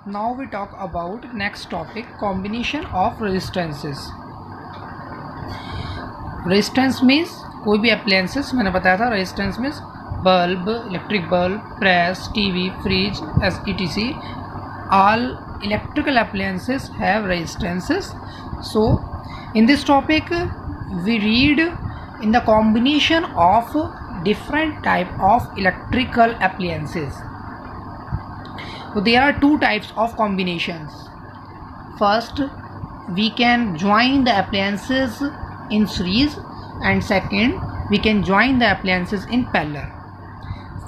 Now we talk about next topic, combination of resistances. Resistance means कोई भी appliances, मैंने बताया था resistance means bulb, electric bulb, press, TV, fridge, etc. All electrical appliances have resistances. So in this topic we read in the combination of different type of electrical appliances. So there are two types of combinations. First, we can join the appliances in series, and second, we can join the appliances in parallel.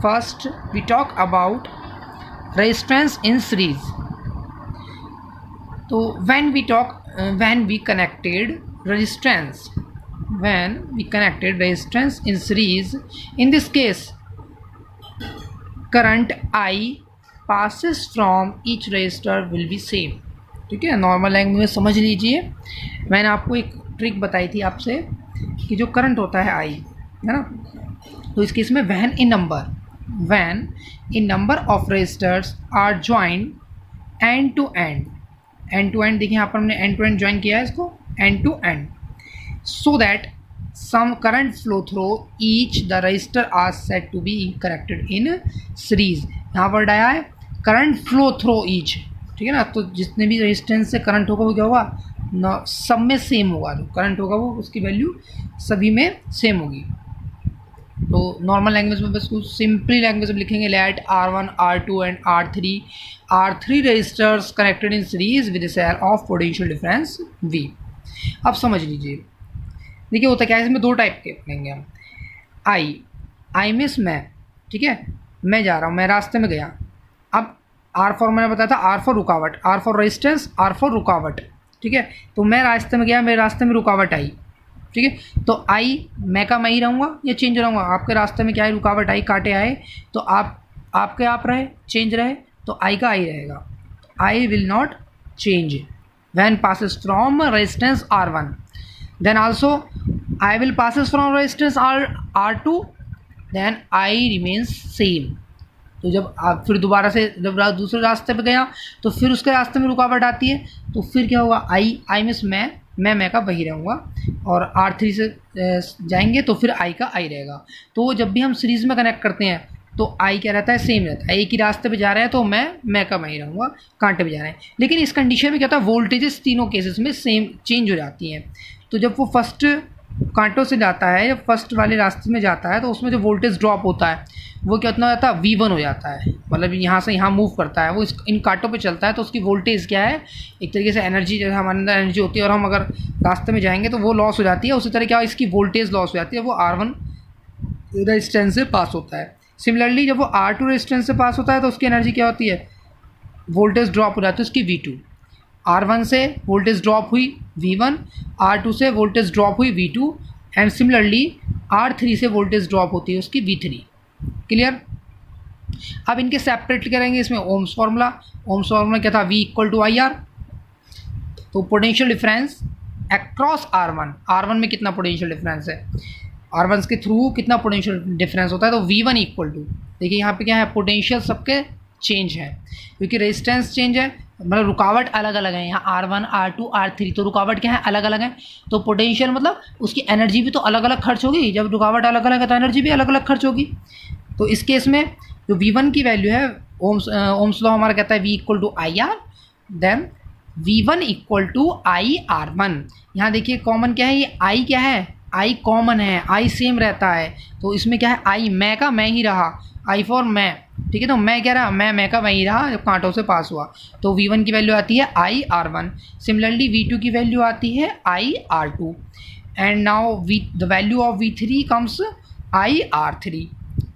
First, we talk about resistance in series. So when we connected resistance in series, in this case current I passes from each resistor will be same. ठीक है, normal language में समझ लीजिए. मैंने आपको एक trick बताई थी आपसे कि जो करंट होता है आई, है ना, तो इस केस में when n number of resistors are joined end to end. देखिए यहाँ पर हमने एंड टू एंड ज्वाइन किया है इसको, end to end, so that some current flow through each the resistor are said to be connected in series. यहाँ पर dia है करंट फ्लो थ्रो ईच, ठीक है ना. तो जितने भी रेजिस्टेंस से करंट होगा वो क्या होगा, सब में सेम होगा. जो करंट होगा वो उसकी वैल्यू सभी में सेम होगी. तो नॉर्मल लैंग्वेज में बस कुछ सिंपली लैंग्वेज में लिखेंगे, let R1 R2 and R3 resistors connected in series with share of potential difference V. अब समझ लीजिए, देखिए होता क्या है, इसमें दो टाइप के लेंगे हम. आई मीन्स मैं, ठीक है, मैं जा रहा हूँ, मैं रास्ते में गया. अब R4 मैंने बताया था, R फॉर रुकावट, R for resistance, R for रुकावट, ठीक है. तो मैं रास्ते में गया, मेरे रास्ते में रुकावट आई, ठीक है. तो आई मैं का मैं ही रहूँगा या चेंज रहूँगा. आपके रास्ते में क्या है, रुकावट आई, कांटे आए, तो आपके आप रहे, चेंज रहे, तो आई का आई रहेगा. I will not change when passes from resistance R1. Then also I will passes from resistance R2, then I remains same. तो जब आप फिर दोबारा से जब दूसरे रास्ते पे गया तो फिर उसके रास्ते में रुकावट आती है, तो फिर क्या होगा, आई मीन्स मैं का वही रहूँगा, और R3 से जाएंगे तो फिर आई का आई रहेगा. तो जब भी हम सीरीज़ में कनेक्ट करते हैं तो आई क्या रहता है, सेम रहता है. एक ही रास्ते पे जा रहे हैं तो मैं का मैं ही रहूँगा, कांटे पे जा रहे हैं. लेकिन इस कंडीशन में क्या होता है, वोल्टेजेस तीनों केसेस में सेम चेंज हो जाती हैं. तो जब वो फर्स्ट कांटों से जाता है, जब फर्स्ट वाले रास्ते में जाता है, तो उसमें जो वोल्टेज ड्रॉप होता है वो कितना हो जाता है, V1 हो जाता है. मतलब यहाँ से यहाँ मूव करता है वो, इन कांटों पे चलता है, तो उसकी वोल्टेज क्या है, एक तरीके से एनर्जी, जैसे हमारे अंदर एनर्जी होती है और हम अगर रास्ते में जाएंगे तो वो लॉस हो जाती है. उसी तरह क्या, इसकी वोल्टेज लॉस हो जाती है, वो R1 रेजिस्टेंस से पास होता है. सिमिलरली जब वो R2 रेजिस्टेंस से पास होता है तो उसकी एनर्जी क्या होती है, वोल्टेज ड्रॉप हो जाती है उसकी V2. R1 से वोल्टेज ड्रॉप हुई V1, R2 से वोल्टेज ड्रॉप हुई V2, एंड सिमिलरली R3 से वोल्टेज ड्रॉप होती है उसकी V3. क्लियर. अब इनके सेपरेट करेंगे, इसमें ओम्स फार्मूला क्या था, V = IR. तो पोटेंशियल डिफरेंस अक्रॉस R1 में कितना पोटेंशियल डिफरेंस है, R1 के थ्रू कितना पोटेंशियल डिफरेंस होता है, तो V1 = देखिए यहाँ पे क्या है, पोटेंशियल सबके चेंज है क्योंकि रेजिस्टेंस चेंज है, मतलब रुकावट अलग अलग है. यहाँ R1 R2 R3 तो रुकावट क्या है, अलग अलग है. तो पोटेंशियल मतलब उसकी एनर्जी भी तो अलग अलग खर्च होगी. जब रुकावट अलग अलग है तो एनर्जी भी अलग अलग खर्च होगी. तो इस केस में जो V1 की वैल्यू है, ओम्स लॉ हमारा कहता है V = IR, then V1 = IR1. यहाँ देखिए कॉमन क्या है, ये I क्या है, I कॉमन है, I सेम रहता है. तो इसमें क्या है, I मैं का मैं ही रहा, I फॉर मैं, ठीक है. तो मैं क्या रहा, मैं का वही रहा जब कांटों से पास हुआ. तो V1 की वैल्यू आती है IR1. सिमिलरली V2 की वैल्यू आती है IR2, and now the value of V3 comes IR3.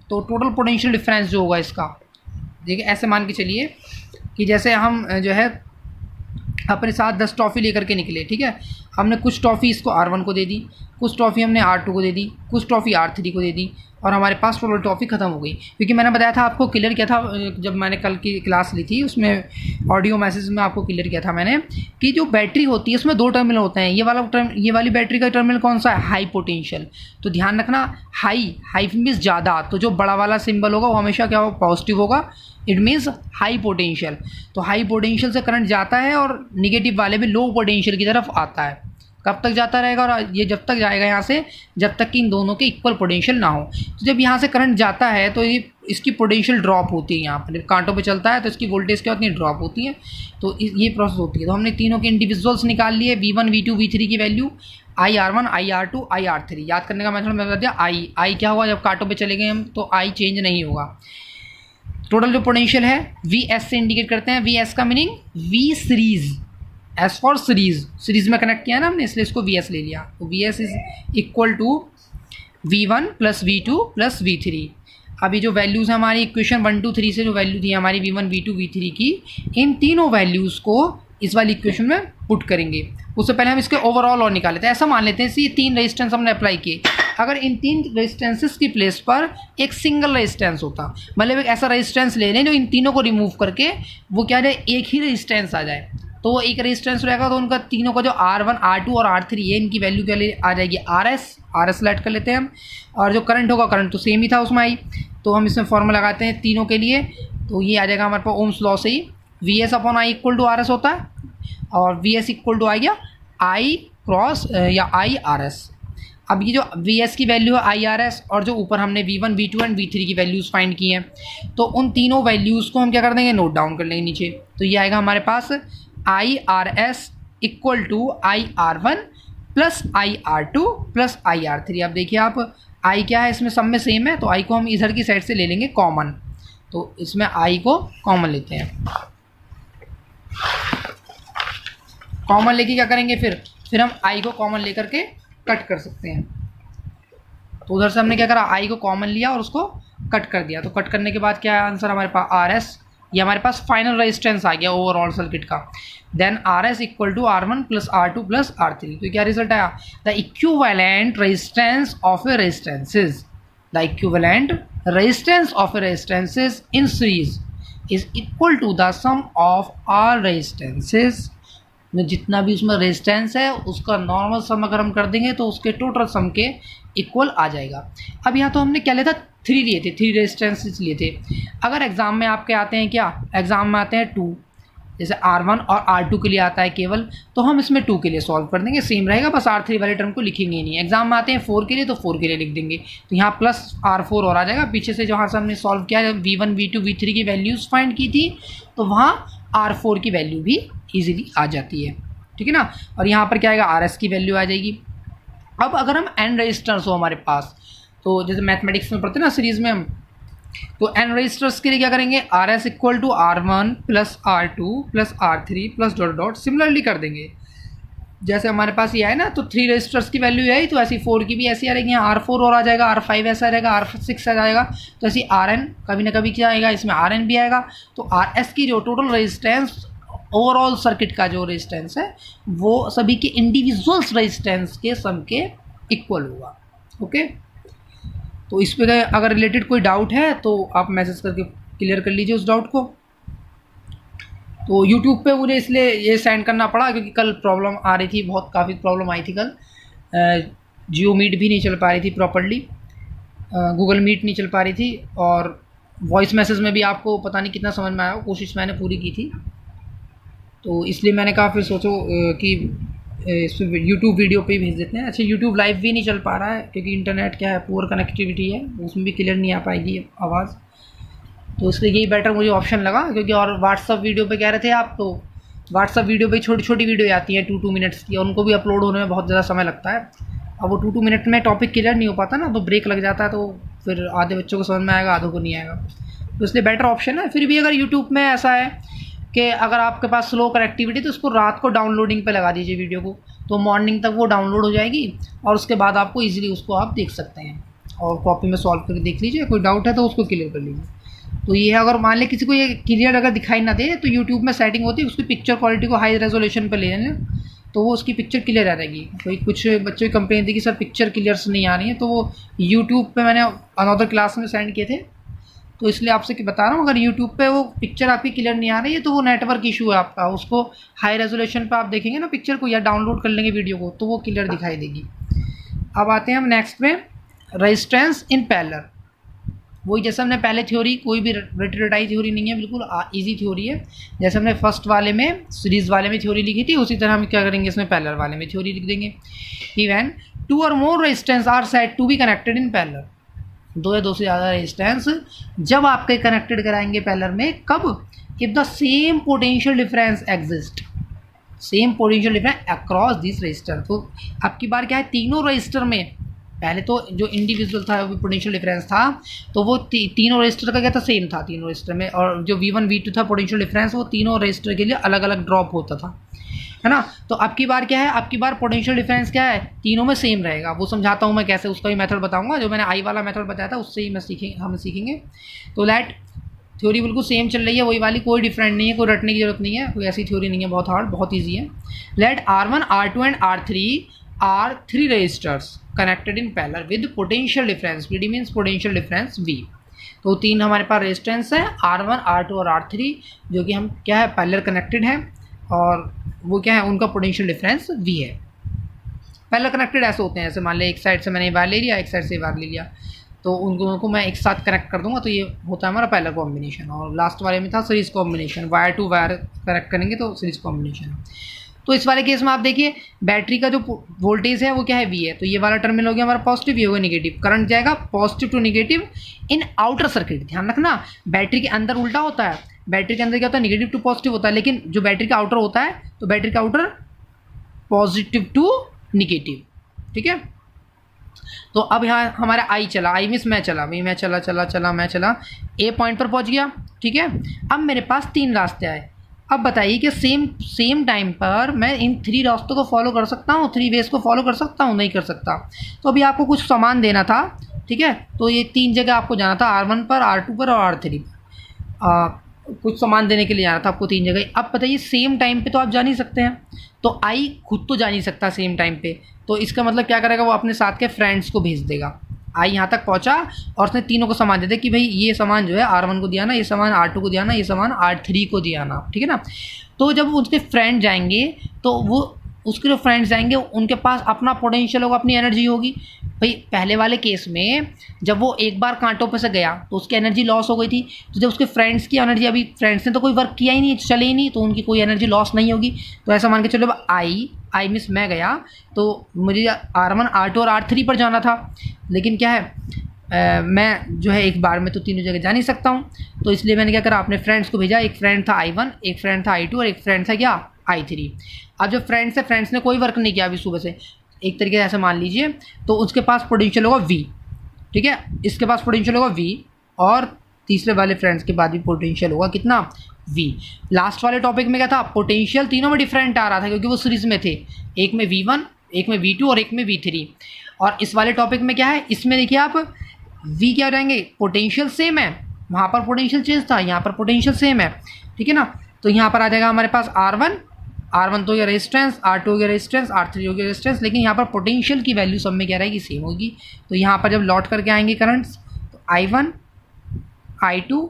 तो टोटल पोटेंशियल डिफरेंस जो होगा इसका, देखिए ऐसे मान के चलिए कि जैसे हम जो है अपने साथ 10 टॉफ़ी लेकर के निकले, ठीक है. हमने कुछ टॉफ़ी इसको R1 को दे दी, कुछ टॉफ़ी हमने R2 को दे दी, कुछ टॉफ़ी R3 को दे दी, और हमारे पास टोटल टॉफ़ी ख़त्म हो गई। क्योंकि मैंने बताया था आपको, क्लियर किया था जब मैंने कल की क्लास ली थी, उसमें ऑडियो मैसेज में आपको क्लियर किया था मैंने कि जो बैटरी होती है उसमें 2 टर्मिनल होते हैं। ये वाली बैटरी का टर्मिनल कौन सा है? High potential. तो ध्यान रखना, हाई मीन्स ज़्यादा, तो जो बड़ा वाला सिंबल होगा वो हमेशा क्या होगा? पॉजिटिव होगा। It means high potential. तो हाई पोटेंशियल से करंट जाता है और निगेटिव वाले भी लो पोटेंशियल की तरफ आता है। कब तक जाता रहेगा? और ये जब तक जाएगा यहाँ से, जब तक कि इन दोनों के इक्वल पोटेंशियल ना हो। तो जब यहाँ से करंट जाता है तो ये इसकी पोटेंशियल ड्रॉप होती है। यहाँ पर कांटों पे चलता है तो इसकी वोल्टेज क्या होती है? ड्रॉप होती है। तो ये प्रोसेस होती है। तो हमने तीनों के इंडिविजुअल्स निकाल लिए, V1 V2 V3 की वैल्यू, IR1 IR2 IR3। याद करने का मेथड मैं बता दिया। आई क्या हुआ? जब कांटों पे चले गए हम तो आई चेंज नहीं होगा। टोटल जो पोटेंशियल है VS से इंडिकेट करते हैं। VS का meaning V series, S for series में कनेक्ट किया ना हमने, इसलिए इसको VS ले लिया। तो VS is equal to V1 plus V2 plus V3। अभी जो वैल्यूज़ है हमारी इक्वेशन 1 2 3 से जो वैल्यू थी हमारी V1 V2 V3 की, इन तीनों वैल्यूज़ को इस वाली इक्वेशन में पुट करेंगे। उससे पहले हम इसके ओवरऑल और निकाल लेते हैं। ऐसा मान लेते हैं कि 3 रेजिस्टेंस हमने अप्लाई किए, अगर इन 3 रेजिस्टेंसेस की प्लेस पर एक सिंगल रेजिस्टेंस होता, मतलब एक ऐसा रेजिस्टेंस ले लें जो इन तीनों को रिमूव करके वो क्या जाए? एक ही रेजिस्टेंस आ जाए। तो वो एक रेजिस्टेंस रहेगा, तो उनका तीनों का जो R1 R2 और R3 है, इनकी वैल्यू क्या आ जाएगी? RS सेलेक्ट कर लेते हैं हम। और जो करंट होगा, करंट तो सेम ही था उसमें आई, तो हम इसमें फॉर्मूला लगाते हैं तीनों के लिए। तो ये आ जाएगा हमारे पास ओम्स लॉ से ही, VS upon I equal to RS होता है, और VS इक्वल टू आ गया I क्रॉस या IRS। अब ये जो VS की वैल्यू है IRS, और जो ऊपर हमने V1 V2 एंड V3 की वैल्यूज़ फाइंड की हैं, तो उन तीनों वैल्यूज़ को हम क्या कर देंगे? नोट डाउन कर लेंगे नीचे। तो ये आएगा हमारे पास IRS equal to IR1 plus IR2 plus IR3। अब देखिए आप, I क्या है इसमें, सब में सेम है, तो I को हम इधर की साइड से ले लेंगे कॉमन। तो इसमें I को कॉमन लेते हैं। कॉमन लेके क्या करेंगे? फिर हम I को कॉमन लेकर के कट कर सकते हैं। तो उधर से हमने क्या करा? I को कॉमन लिया और उसको कट कर दिया। तो कट करने के बाद क्या है आंसर हमारे पास? RS। ये हमारे पास फाइनल रेजिस्टेंस आ गया ओवरऑल सर्किट का। Then RS equal to R1 plus R2 plus R3। तो क्या रिजल्ट आया? The equivalent resistance of a resistances, the equivalent resistance of a resistances in series is equal to the sum of all resistances. में जितना भी उसमें resistance है उसका normal सम अगर हम कर देंगे तो उसके टोटल सम के इक्वल आ जाएगा। अब यहाँ तो हमने क्या लिया था? 3 लिए थे, 3 रेजिस्टेंसेस लिए थे। अगर एग्ज़ाम में आपके आते हैं क्या? एग्ज़ाम में आते हैं 2, जैसे R1 और R2 के लिए आता है केवल, तो हम इसमें 2 के लिए सॉल्व कर देंगे, सेम रहेगा, बस R3 वाले टर्म को लिखेंगे ही नहीं। एग्जाम में आते हैं 4 के लिए, तो 4 के लिए लिख देंगे, तो यहाँ प्लस R4 और आ जाएगा। पीछे से जहाँ से हमने सॉल्व किया V1 V2 V3 की वैल्यूज़ फाइंड की थी, तो वहाँ R4 की वैल्यू भी ईजिली आ जाती है, ठीक है ना। और यहाँ पर क्या आएगा? RS की वैल्यू आ जाएगी। अब अगर हम n रजिस्टर्स हो हमारे पास, तो जैसे मैथमेटिक्स में पढ़ते हैं ना सीरीज़ में हम, तो n रजिस्टर्स के लिए क्या करेंगे? RS equal to R1 plus R2 plus R3 plus dot dot similarly कर देंगे। जैसे हमारे पास ये है ना, तो 3 रजिस्टर्स की वैल्यू है, तो ऐसी 4 की भी ऐसी आ रहेगी, R4 और आ जाएगा, R5 ऐसा रहेगा, R6 आ जाएगा, तो ऐसी Rn कभी ना कभी क्या आएगा? इसमें Rn भी आएगा। तो RS की जो टोटल रेजिस्टेंस ओवरऑल सर्किट का जो रेजिस्टेंस है वो सभी के इंडिविजुअल्स रेजिस्टेंस के सम के इक्वल होगा। ओके, तो इस पे अगर रिलेटेड कोई डाउट है तो आप मैसेज करके क्लियर कर लीजिए उस डाउट को। तो यूट्यूब पे मुझे इसलिए ये सेंड करना पड़ा क्योंकि कल प्रॉब्लम आ रही थी, बहुत काफ़ी प्रॉब्लम आई थी कल। जियो मीट भी नहीं चल पा रही थी प्रॉपर्ली, गूगल मीट नहीं चल पा रही थी, और वॉइस मैसेज में भी आपको पता नहीं कितना समझ में आया, कोशिश मैंने पूरी की थी। तो इसलिए मैंने कहा फिर सोचो कि इस यूट्यूब वीडियो पे ही भेज देते हैं। अच्छा, यूट्यूब लाइव भी नहीं चल पा रहा है क्योंकि इंटरनेट क्या है, पुअर कनेक्टिविटी है, उसमें भी क्लियर नहीं आ पाएगी आवाज़, तो इसलिए यही बेटर मुझे ऑप्शन लगा। क्योंकि और व्हाट्सअप वीडियो पे कह रहे थे आप, तो व्हाट्सअप वीडियो पे छोटी छोटी वीडियो आती है 2-2 मिनट्स की, और उनको भी अपलोड होने में बहुत ज़्यादा समय लगता है। अब वो 2-2 मिनट में टॉपिक क्लियर नहीं हो पाता ना, तो ब्रेक लग जाता है, तो फिर आधे बच्चों को समझ में आएगा, आधों को नहीं आएगा, तो इसलिए बेटर ऑप्शन है। फिर भी अगर यूट्यूब में ऐसा है कि अगर आपके पास स्लो कनेक्टिविटी, तो उसको रात को डाउनलोडिंग पे लगा दीजिए वीडियो को, तो मॉर्निंग तक वो डाउनलोड हो जाएगी, और उसके बाद आपको इजीली उसको आप देख सकते हैं और कॉपी में सॉल्व करके देख लीजिए। कोई डाउट है तो उसको क्लियर कर लीजिए। तो ये है, अगर मान लें किसी को ये क्लियर अगर दिखाई ना दे, तो यूट्यूब में सेटिंग होती है, उसकी पिक्चर क्वालिटी को हाई रेजोल्यूशन पर ले लेना, तो वो उसकी पिक्चर क्लियर आ जाएगी। कोई कुछ बच्चों की कंप्लेन थी कि सर पिक्चर क्लियर्स नहीं आ रही है, तो वो यूट्यूब पे मैंने अनदर क्लास में सेंड किए थे, तो इसलिए आपसे बता रहा हूँ, अगर यूट्यूब पे वो पिक्चर आपकी क्लियर नहीं आ रही है तो वो नेटवर्क इशू है आपका। उसको हाई रेजोल्यूशन पे आप देखेंगे ना पिक्चर को, या डाउनलोड कर लेंगे वीडियो को, तो वो क्लियर दिखाई देगी। अब आते हैं हम नेक्स्ट में, रेजिस्टेंस इन पैरेलल। वही जैसे हमने पहले थ्योरी, कोई भी रटाई थ्योरी नहीं है, बिल्कुल इजी थ्योरी है। जैसे हमने फर्स्ट वाले में, सीरीज वाले में थ्योरी लिखी थी, उसी तरह हम क्या करेंगे इसमें पैरेलल वाले में थ्योरी लिख देंगे। इवन 2 और more resistance are said to be connected in parallel. 2 या 2 से ज़्यादा रेजिस्टेंस जब आपके कनेक्टेड कराएंगे पैरेलल में, कब? If the same potential difference exist, same potential difference across this register. तो अब की बार क्या है, तीनों रजिस्टर में, पहले तो जो इंडिविजुअल था वो पोटेंशियल डिफरेंस था, तो वो तीनों रजिस्टर का क्या था, सेम था तीनों रजिस्टर में। और जो V1 V2 था पोटेंशियल डिफरेंस, वो तीनों रजिस्टर के लिए अलग अलग ड्रॉप होता था, है ना। तो अब की बार क्या है, अब की बार पोटेंशियल डिफरेंस क्या है, तीनों में सेम रहेगा। वो समझाता हूँ मैं कैसे, उसका भी मेथड बताऊंगा। जो मैंने आई वाला मेथड बताया था उससे ही हम सीखेंगे। तो लेट थ्योरी बिल्कुल सेम चल रही है, वही वाली, कोई डिफरेंट नहीं है, कोई रटने की जरूरत नहीं है, कोई ऐसी थ्योरी नहीं है बहुत हार्ड, बहुत ईजी है। Let R1 R2 and R3 are 3 resistors connected in parallel with potential difference, PD means potential difference V। तो 3 हमारे पास रेजिस्टेंस है, R1 R2 और R3, जो कि हम क्या है, पैरेलल कनेक्टेड है, और वो क्या है, उनका पोटेंशियल डिफरेंस V है। पैरेलल कनेक्टेड ऐसे होते हैं, जैसे मान लिया एक साइड से मैंने वायर ले लिया, एक साइड से वायर ले लिया, तो उन दोनों को मैं एक साथ कनेक्ट कर दूंगा, तो ये होता है हमारा पैरेलल कॉम्बिनेशन। और लास्ट वाले में था series combination, wire to wire connect करेंगे तो सीरीज कॉम्बिनेशन। तो इस वाले केस में आप देखिए, बैटरी का जो वोल्टेज है वो क्या है, V है। तो ये वाला टर्मिनल हो गया हमारा पॉजिटिव, ये होगा निगेटिव। करंट जाएगा positive to negative in outer circuit. ध्यान रखना, बैटरी के अंदर उल्टा होता है, बैटरी के अंदर क्या होता है, निगेटिव टू पॉजिटिव होता है, लेकिन जो बैटरी का आउटर होता है, तो बैटरी का आउटर पॉजिटिव टू निगेटिव, ठीक है। तो अब यहाँ हमारा आई चला, आई मीन्स मैं चला, भाई मैं चला ए पॉइंट पर पहुँच गया, ठीक है। अब मेरे पास 3 रास्ते आए। अब बताइए कि सेम टाइम पर मैं इन 3 रास्तों को फॉलो कर सकता हूँ, 3 वेज को फॉलो कर सकता हूँ, नहीं कर सकता। तो अभी आपको कुछ सामान देना था, ठीक है। तो ये 3 जगह आपको जाना था, R1 पर, R2 पर और R3 पर। कुछ सामान देने के लिए जाना था आपको 3 जगह। अब बताइए सेम टाइम पे तो आप जा नहीं सकते हैं, तो आई खुद तो जा नहीं सकता सेम टाइम पे, तो इसका मतलब क्या करेगा, वो अपने साथ के फ्रेंड्स को भेज देगा। आई यहाँ तक पहुँचा और उसने तीनों को सामान दे दिया कि भाई ये सामान जो है R1 को दिया ना, ये सामान R2 को दिया ना, ये सामान R3 को दिया ना, ठीक है ना। तो जब उसके फ्रेंड जाएंगे, तो वो उसके जो फ्रेंड्स जाएंगे उनके पास अपना पोटेंशियल होगा, अपनी एनर्जी होगी। भाई पहले वाले केस में जब वो एक बार कांटों पे से गया तो उसकी एनर्जी लॉस हो गई थी, तो जब उसके फ्रेंड्स की एनर्जी, अभी फ्रेंड्स ने तो कोई वर्क किया ही नहीं, चले ही नहीं, तो उनकी कोई एनर्जी लॉस नहीं होगी। तो ऐसा मान के चलो, आई मीन्स मैं गया, तो मुझे R1 R2 और R3 पर जाना था, लेकिन क्या है, मैं जो है एक बार में तो तीनों जगह जा नहीं सकता हूँ। तो इसलिए मैंने क्या करा, अपने फ्रेंड्स को भेजा। एक फ्रेंड था I1, एक फ्रेंड था I2 और एक फ्रेंड था क्या, I3। अब जो फ्रेंड्स है, फ्रेंड्स ने कोई वर्क नहीं किया अभी सुबह से, एक तरीके से ऐसा मान लीजिए, तो उसके पास पोटेंशियल होगा V, ठीक है। इसके पास पोटेंशियल होगा V, और तीसरे वाले फ्रेंड्स के बाद भी पोटेंशियल होगा कितना, V। लास्ट वाले टॉपिक में क्या था, पोटेंशियल तीनों में डिफरेंट आ रहा था क्योंकि वो सीरीज में थे, एक में V1, एक में V2 और एक में V3। और इस वाले टॉपिक में क्या है, इसमें देखिए आप, V क्या हो जाएंगे, पोटेंशियल सेम है, वहाँ पर पोटेंशियल चेंज था, यहाँ पर पोटेंशियल सेम है, ठीक है ना। तो यहाँ पर आ जाएगा हमारे पास R1 तो हो गया रेजिस्टेंस, R2 हो गया रेजिस्टेंस, R3 हो गया रेजिस्टेंस, लेकिन यहाँ पर पोटेंशियल की वैल्यू सब में क्या रहेगी, सेम होगी। तो यहाँ पर जब लॉट करके आएंगे करंट्स, तो I1, I2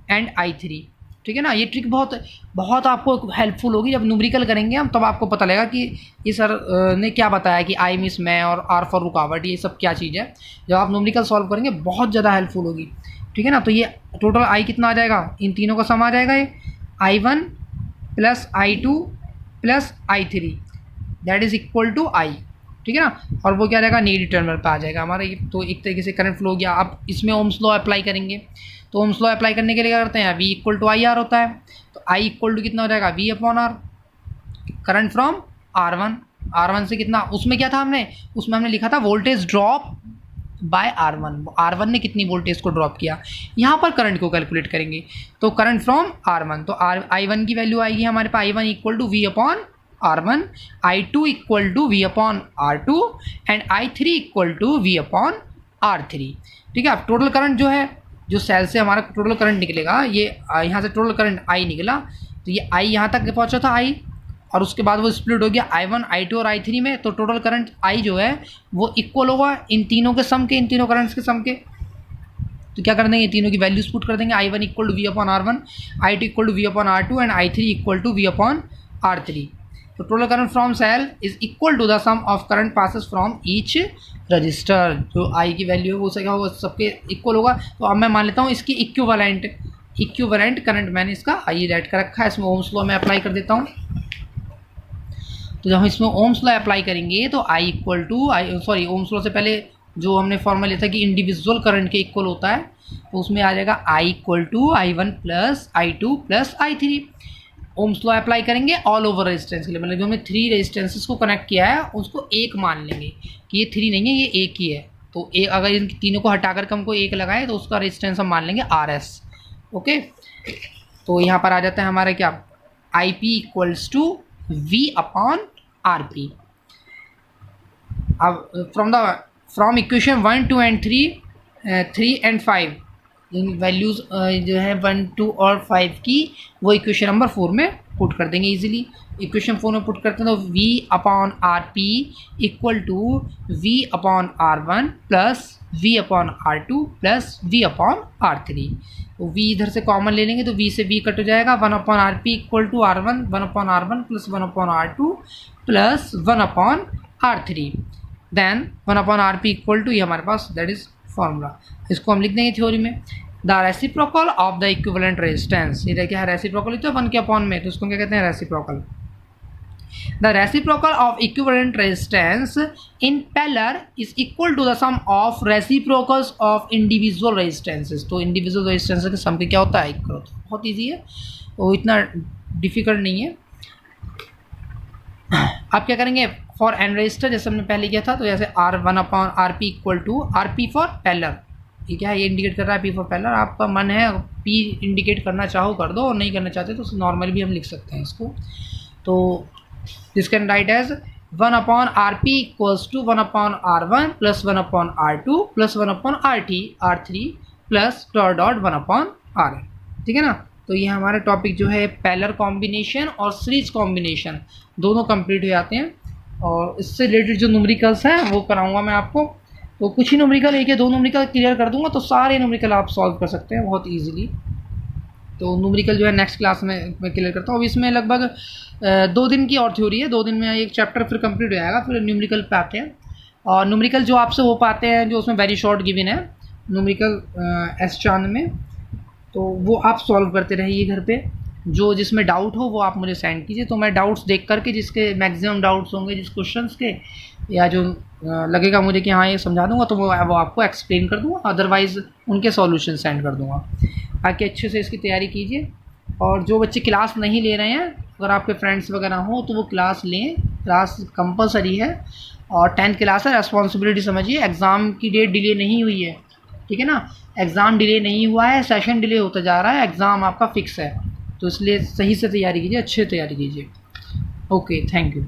एंड I3, ठीक है ना। ये ट्रिक बहुत आपको हेल्पफुल होगी, जब न्यूमेरिकल करेंगे हम तब आपको पता लगेगा कि ये सर ने क्या बताया कि आई मीन्स मैं और R फॉर रुकावट, ये सब क्या चीज़ है। जब आप न्यूमेरिकल सॉल्व करेंगे बहुत ज़्यादा हेल्पफुल होगी, ठीक है ना। तो ये टोटल आई कितना आ जाएगा, इन तीनों का सम आ जाएगा, ये I1 plus I2 plus I3 that is equal to I, ठीक है ना। और वो क्या रहेगा, नेगेटिव टर्मिनल पे आ जाएगा हमारा ये। तो एक तरीके से करंट फ्लो हो गया। अब इसमें ओम्स लॉ अप्लाई करेंगे, तो ओम्स लॉ अप्लाई करने के लिए क्या करते हैं, V इक्वल टू IR होता है, तो I इक्वल टू कितना हो जाएगा, V upon R। Current from R1 से कितना, उसमें क्या था उसमें हमने लिखा था वोल्टेज ड्रॉप बाय R1 ने कितनी वोल्टेज को ड्रॉप किया। यहाँ पर करंट को कैलकुलेट करेंगे, तो करंट फ्रॉम R1, तो I1 की वैल्यू आएगी हमारे पास I1 equal to V upon R1, I2 equal to V upon R2 and I3 equal to V upon R3, ठीक है। अब टोटल करंट जो है, जो सेल से हमारा टोटल करंट निकलेगा, ये यहाँ से टोटल करंट I निकला, तो ये I यहाँ तक पहुँचा था I, और उसके बाद वो स्प्लिट हो गया I1 I2 और I3 में, तो टोटल करंट I जो है वो इक्वल होगा इन तीनों के सम के, इन तीनों करंट्स के सम के। तो क्या कर देंगे, तीनों की वैल्यूज पुट कर देंगे, I1 equal to V upon R1, I2 equal to V upon R2 and I3 equal to V upon R3। तो total current from cell is equal to the sum of current passes from each resistor. जो I की value है वो क्या होगा, सबके equal होगा। तो अब मैं मान लेता हूँ इसकी इक्विवेलेंट करंट मैंने इसका आई रेट कर रखा है, इसमें ओम्स लॉ में अप्लाई कर देता हूँ। तो जब हम इसमें ओम्स लॉ अप्लाई करेंगे तो आई इक्वल टू ओम्स लॉ से पहले जो हमने फॉर्मूला लिया था कि इंडिविजुअल करंट के इक्वल होता है, तो उसमें आ जाएगा I equal to I1 plus I2 plus I3। Ohm's law apply करेंगे ऑल ओवर रेजिस्टेंस के लिए, मतलब जो हमने 3 रेजिस्टेंसेस को कनेक्ट किया है उसको एक मान लेंगे कि ये 3 नहीं है, ये एक ही है। तो अगर इन तीनों को हटाकर के हमको एक लगाए तो उसका रेजिस्टेंस हम मान लेंगे RS। ओके, तो यहाँ पर आ जाता है हमारा क्या, IP equals to V upon RP। अब फ्रॉम इक्वेशन 1 2 एंड 3 एंड 5 इन वैल्यूज़ जो है 1 2 और 5 की वो इक्वेशन नंबर 4 में पुट कर देंगे इजीली। इक्वेशन 4 में पुट करते हैं तो V upon RP equal to V upon R1 plus V upon R2 plus V upon R3। तो V इधर से कॉमन ले लेंगे तो V से V कट हो जाएगा, 1 upon RP equal to R1 1 upon R1 plus 1 upon R2 plus 1 upon R3, then 1 upon RP equal to, ये हमारे पास दैट इज फॉर्मूला। इसको हम लिख देंगे थ्योरी में, the reciprocal of the equivalent resistance. ये क्या है, रेसिप्रोकल तो 1 के अपॉन में, तो उसको क्या कहते हैं, reciprocal. The reciprocal of equivalent resistance in parallel is equal to the sum of reciprocals of individual resistances. तो इंडिविजुअल रेजिस्टेंसेस के सम के क्या होता है, इक्वल होता है। बहुत ईजी है, वो इतना डिफिकल्ट नहीं है। आप क्या करेंगे, फॉर एन रजिस्टर जैसे हमने पहले किया था, तो जैसे R1 upon RP equal to RP for parallel. ये क्या है, ये इंडिकेट कर रहा है P फॉर पैरेलल। आपका मन है P इंडिकेट करना चाहो कर दो, और नहीं करना चाहते तो नॉर्मल भी हम लिख सकते हैं इसको। तो this can write as 1 upon RP equals to 1 upon R1 plus 1 upon R2 plus 1 upon R3 plus dot 1 upon RN। ठीक है ना। तो ये हमारा टॉपिक जो है पैरेलल कॉम्बिनेशन और सीरीज कॉम्बिनेशन दोनों कंप्लीट हो जाते हैं, और इससे रिलेटेड जो न्यूमेरिकल्स हैं वो कराऊंगा मैं आपको। तो कुछ ही न्यूमेरिकल, एक या दो न्यूमेरिकल क्लियर कर दूंगा तो सारे न्यूमेरिकल आप सॉल्व कर सकते हैं बहुत इजीली। तो न्यूमेरिकल जो है नेक्स्ट क्लास में मैं क्लियर करता हूँ। अब इसमें लगभग 2 दिन की और थ्योरी है, 2 दिन में एक चैप्टर फिर कंप्लीट हो जाएगा, फिर न्यूमेरिकल पे आते हैं। और न्यूमेरिकल जो आपसे हो पाते हैं जो उसमें वेरी शॉर्ट गिवन है न्यूमेरिकल S94 में, तो वो आप सॉल्व करते रहिए घर पे। जो जिसमें डाउट हो वो आप मुझे सेंड कीजिए, तो मैं डाउट्स देख करके जिसके मैक्सिमम डाउट्स होंगे जिस क्वेश्चंस के, या जो लगेगा मुझे कि हाँ ये समझा दूंगा, तो वो आपको एक्सप्लेन कर दूंगा, अदरवाइज़ उनके सॉल्यूशन सेंड कर दूंगा। ताकि अच्छे से इसकी तैयारी कीजिए। और जो बच्चे क्लास नहीं ले रहे हैं, अगर आपके फ्रेंड्स वगैरह हो तो वो क्लास लें, क्लास कंपलसरी है। और 10th क्लास है, रेस्पॉन्सिबिलिटी समझिए। एग्ज़ाम की डेट डिले नहीं हुई है, ठीक है ना। एग्ज़ाम डिले नहीं हुआ है, सेशन डिले होता जा रहा है, एग्ज़ाम आपका फिक्स है। तो इसलिए सही से तैयारी कीजिए, अच्छे तैयारी कीजिए। Okay, thank you.